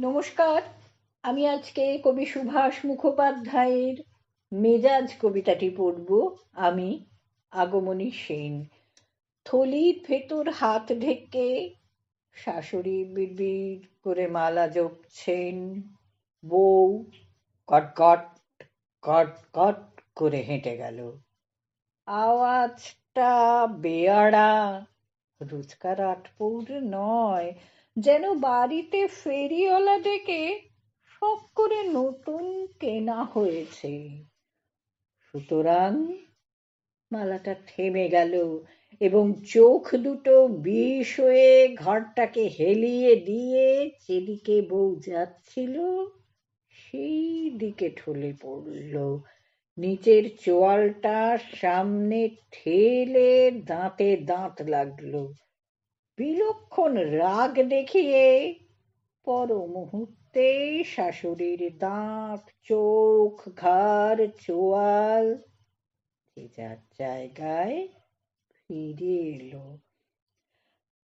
নমস্কার। আমি আজকে কবি সুভাষ মুখোপাধ্যায়ের মেজাজ কবিতাটি পড়ব। আমি আগমনী সেন। থলির ভেতর হাত ঢেকে শাশুড়ি বিড়বিড় করে মালা জপছেন। বউ কট কট কট কট করে হেঁটে গেল। আওয়াজটা বেয়াড়া, রোজকার আটপৌর নয়, যেন বাড়িতে ফেরিওয়ালা ডেকে শখ করে নতুন কেনা হয়েছে। সুতরাং মালাটা থেমে গেল এবং চোখ দুটো বিষ হয়ে ঘরটাকে হেলিয়ে দিয়ে যেদিকে বউ যাচ্ছিল সেই দিকে ঢলে পড়ল। নিচের চোয়ালটা সামনে ঠেলে দাঁতে দাঁত লাগলো। বিলক্ষণ রাগ দেখিয়ে পর মুহূর্তেই শাশুড়ির দাঁত, চোখ, ঘাড়, চোয়াল যে যার জায়গায় ফিরে এলো।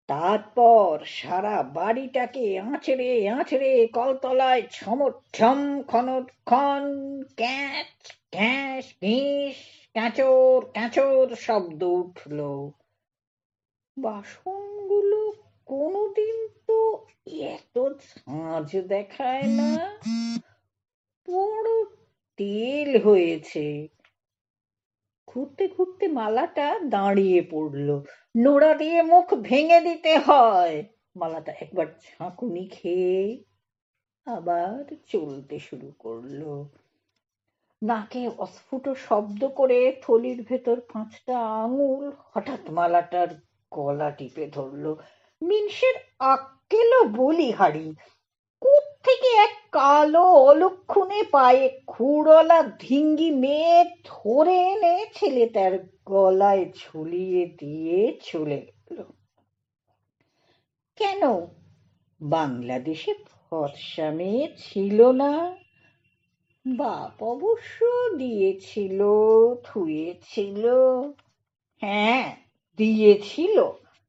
তারপর সারা বাড়িটাকে আঁচড়ে আঁচড়ে কলতলায় ছমছম খনক্ষণ ক্যাঁচ ক্যাঁচ ঘিস ক্যাঁচর ক্যাঁচর শব্দ উঠল। বাসনগুলো কোনোদিন তো এত ঝাঁঝ দেখায় না, বড় তেল হয়েছে। ঘুরতে ঘুরতে মালাটা দাঁড়িয়ে পড়ল। নোড়া দিয়ে মুখ ভেঙে দিতে হয়। মালাটা একবার ঝাঁকুনি খেয়ে আবার চলতে শুরু করলো। নাকে অস্ফুট শব্দ করে থলির ভেতর 5টা আঙুল হঠাৎ মালাটার গলা টিপে ধরলো। মিনসের আক্কেলও বলিহারি। কোত্থেকে এক কালো অলক্ষণে পায়ে খুড়ওয়ালা ধিঙ্গি মেয়ে ধরে এনে ছেলেটার গলায় ঝুলিয়ে দিয়ে চলে গেল। কেন বাংলাদেশে ফর্সা মেয়ে ছিল না? বাপ অবশ্য দিয়েছিল, থুয়েছিল। হ্যাঁ, দিয়েছিল।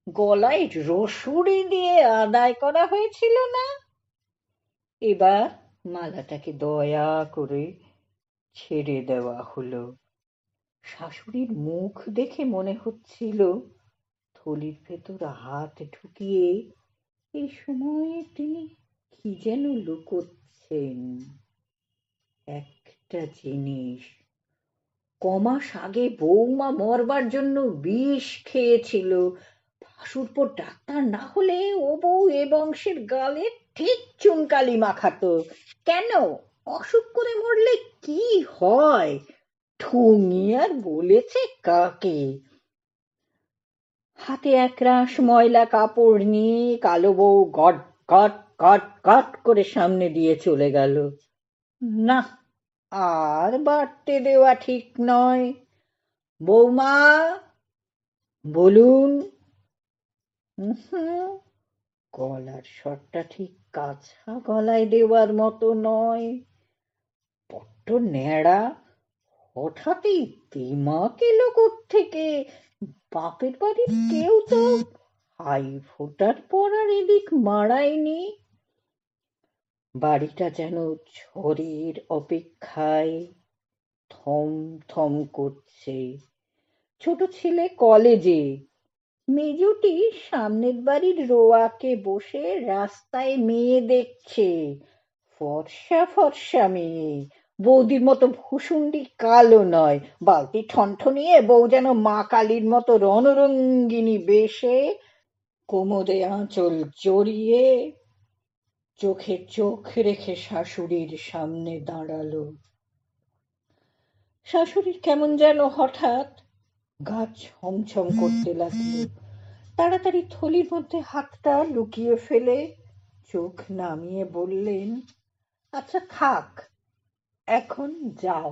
গলায় রসুড়ি দিয়ে আদায় করা হয়েছিল না? এবার মালাটাকে দয়া করে ছেড়ে দেওয়া হলো। শাশুড়ির মুখ দেখে মনে হচ্ছিল থলির ভেতর হাত ঢুকিয়ে এই সময়ে তিনি কি যেন লুকোচ্ছেন। একটা জিনিস, কমাস আগে বৌমা মরবার জন্য বিষ খেয়েছিল। ভাসুরপোর ডাক্তার না হলে ও বউ এ বংশের গালে ঠিক চুনকালি মাখাতো। কেন, অসুখ করে মরলে কি হয়? ঠুঙি আর বলেছে কাকে? হাতে একরাশ ময়লা কাপড় নিয়ে কালো বউ গট গট গট গট করে সামনে দিয়ে চলে গেল। না, আর বাড়তে দেওয়া ঠিক নয়। বৌমা, বলুন। গলার স্বরটা ঠিক কাঁচা গলায় দেওয়ার মতো নয়, বড্ড ন্যাড়া। হঠাৎই দিমাগ এলো কোত্থেকে? বাপের বাড়ির কেউ তো হাই ফোটার পর আর এদিক মারায়নি। বাড়িটা যেন ঝড়ের অপেক্ষায় থম থম করছে। ছোট ছেলে কলেজে, মেজুটি সামনের বাড়ির রোয়াকে বসে রাস্তায় মেয়ে দেখছে। ফর্সা ফর্সা মেয়ে, বৌদির মতো ভুসুন্ডি কালো নয়। বালতি ঠনঠনিয়ে বউ যেন মা কালীর মতো রণরঙ্গিনী বেশে কোমরে আঁচল জড়িয়ে চোখে চোখ রেখে শাশুড়ির সামনে দাঁড়ালো। শাশুড়ির কেমন যেন হঠাৎ গা ছমছম করতে লাগলো। তাড়াতাড়ি থলির মধ্যে হাতটা লুকিয়ে ফেলে চোখ নামিয়ে বললেন, আচ্ছা থাক, এখন যাও।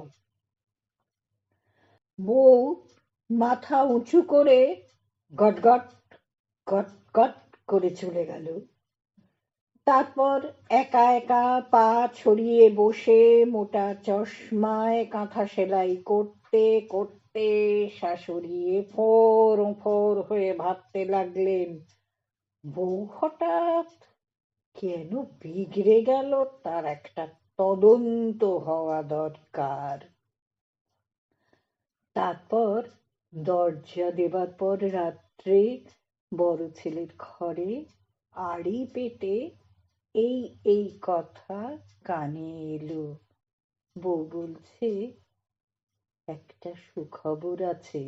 বউ মাথা উঁচু করে গট গট গট গট করে চলে গেল। তারপর একা একা পা ছড়িয়ে বসে মোটা চশমায় কাঁথা সেলাই করতে করতে শাশুড়ি ফোর ফোর হয়ে ভাবতে লাগলেন, বউ হঠাৎ কেন বিগড়ে গেল তার একটা তদন্ত হওয়া দরকার। তারপর দরজা দেবার পর রাত্রে বড় ছেলের ঘরে আড়ি পেটে এই এই কথা কানে এলো। বউ বলছে, একটা সুখবর আছে।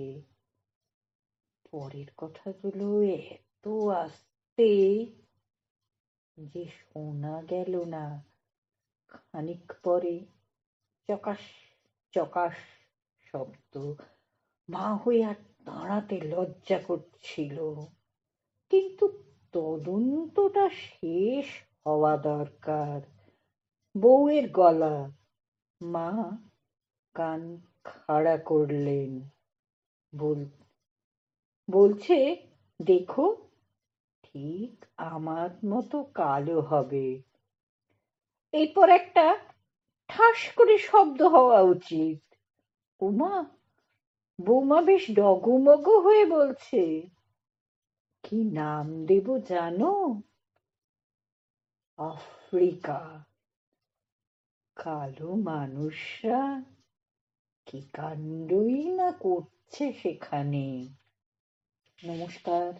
পরের কথাগুলো এত আস্তে যে শোনা গেল না। খানিক পরে চকাস চকাস শব্দ। মা হয়ে আর দাঁড়াতে লজ্জা করছিল, কিন্তু তদন্তটা শেষ হওয়া দরকার। বউয়ের গলা। মা কান খাড়া করলেন। বলছে, দেখো, ঠিক আমার মতো কালো হবে। এরপর একটা ঠাস করে শব্দ হওয়া উচিত। উমা, বৌমা বেশ ডগমগ হয়ে বলছে, কি নাম দেব জানো? আফ্রিকা। কালো মানুষরা কি কাণ্ডই না করছে সেখানে। নমস্কার।